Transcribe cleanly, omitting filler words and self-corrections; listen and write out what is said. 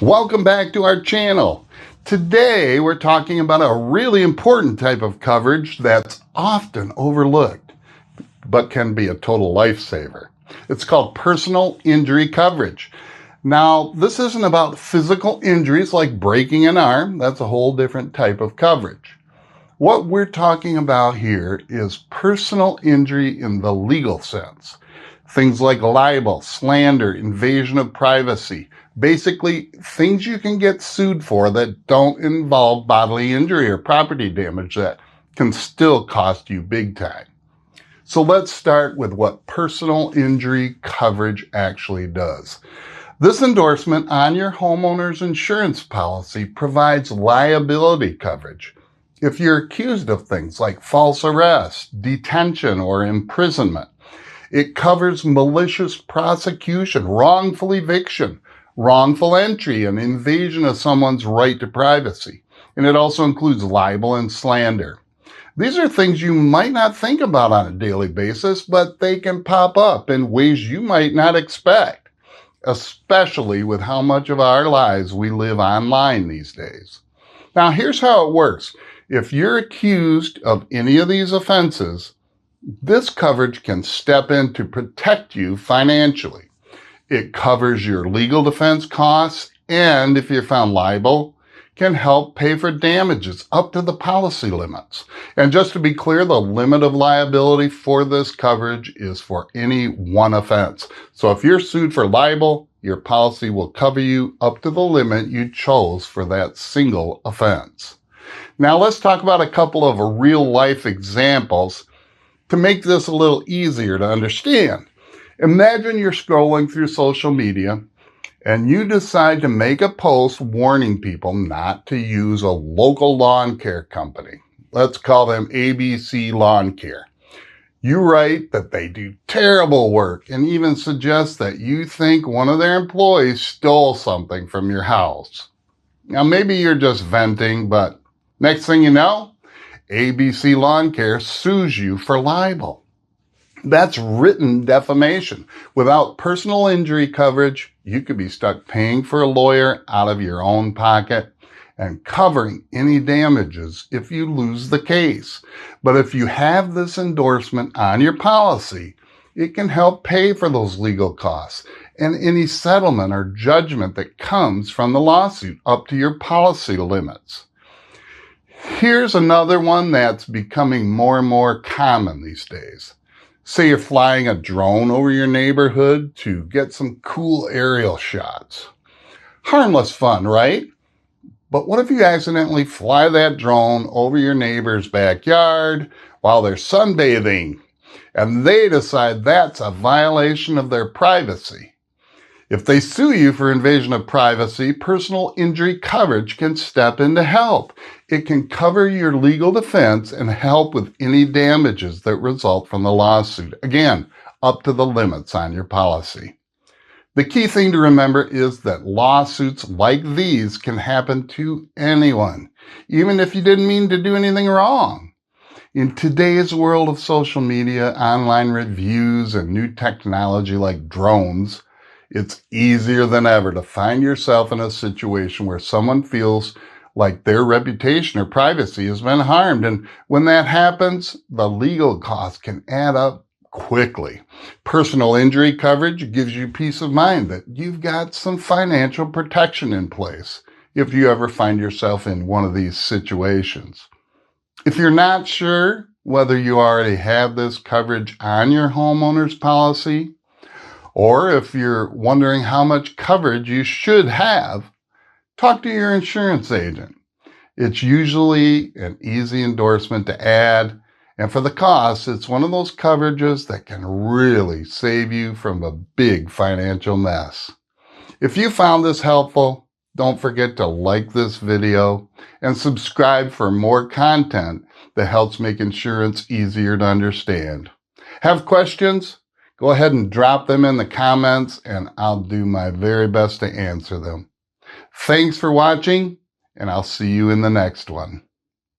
Welcome back to our channel. Today we're talking about a really important type of coverage that's often overlooked, but can be a total lifesaver. It's called personal injury coverage. Now, this isn't about physical injuries like breaking an arm. That's a whole different type of coverage. What we're talking about here is personal injury in the legal sense. Things like libel, slander, invasion of privacy. Basically, things you can get sued for that don't involve bodily injury or property damage that can still cost you big time. So let's start with what personal injury coverage actually does. This endorsement on your homeowner's insurance policy provides liability coverage. If you're accused of things like false arrest, detention, or imprisonment, it covers malicious prosecution, wrongful eviction, wrongful entry, and invasion of someone's right to privacy. And it also includes libel and slander. These are things you might not think about on a daily basis, but they can pop up in ways you might not expect, especially with how much of our lives we live online these days. Now, here's how it works. If you're accused of any of these offenses, this coverage can step in to protect you financially. It covers your legal defense costs, and if you're found liable, can help pay for damages up to the policy limits. And just to be clear, the limit of liability for this coverage is for any one offense. So if you're sued for libel, your policy will cover you up to the limit you chose for that single offense. Now let's talk about a couple of real-life examples to make this a little easier to understand. Imagine you're scrolling through social media and you decide to make a post warning people not to use a local lawn care company. Let's call them ABC Lawn Care. You write that they do terrible work and even suggest that you think one of their employees stole something from your house. Now maybe you're just venting, but next thing you know, ABC Lawn Care sues you for libel. That's written defamation. Without personal injury coverage, you could be stuck paying for a lawyer out of your own pocket and covering any damages if you lose the case. But if you have this endorsement on your policy, it can help pay for those legal costs and any settlement or judgment that comes from the lawsuit up to your policy limits. Here's another one that's becoming more and more common these days. Say you're flying a drone over your neighborhood to get some cool aerial shots. Harmless fun, right? But what if you accidentally fly that drone over your neighbor's backyard while they're sunbathing and they decide that's a violation of their privacy? If they sue you for invasion of privacy, personal injury coverage can step in to help. It can cover your legal defense and help with any damages that result from the lawsuit. Again, up to the limits on your policy. The key thing to remember is that lawsuits like these can happen to anyone, even if you didn't mean to do anything wrong. In today's world of social media, online reviews, and new technology like drones, it's easier than ever to find yourself in a situation where someone feels like their reputation or privacy has been harmed. And when that happens, the legal costs can add up quickly. Personal injury coverage gives you peace of mind that you've got some financial protection in place if you ever find yourself in one of these situations. If you're not sure whether you already have this coverage on your homeowner's policy, or if you're wondering how much coverage you should have, talk to your insurance agent. It's usually an easy endorsement to add, and for the cost, it's one of those coverages that can really save you from a big financial mess. If you found this helpful, don't forget to like this video and subscribe for more content that helps make insurance easier to understand. Have questions? Go ahead and drop them in the comments and I'll do my very best to answer them. Thanks for watching, and I'll see you in the next one.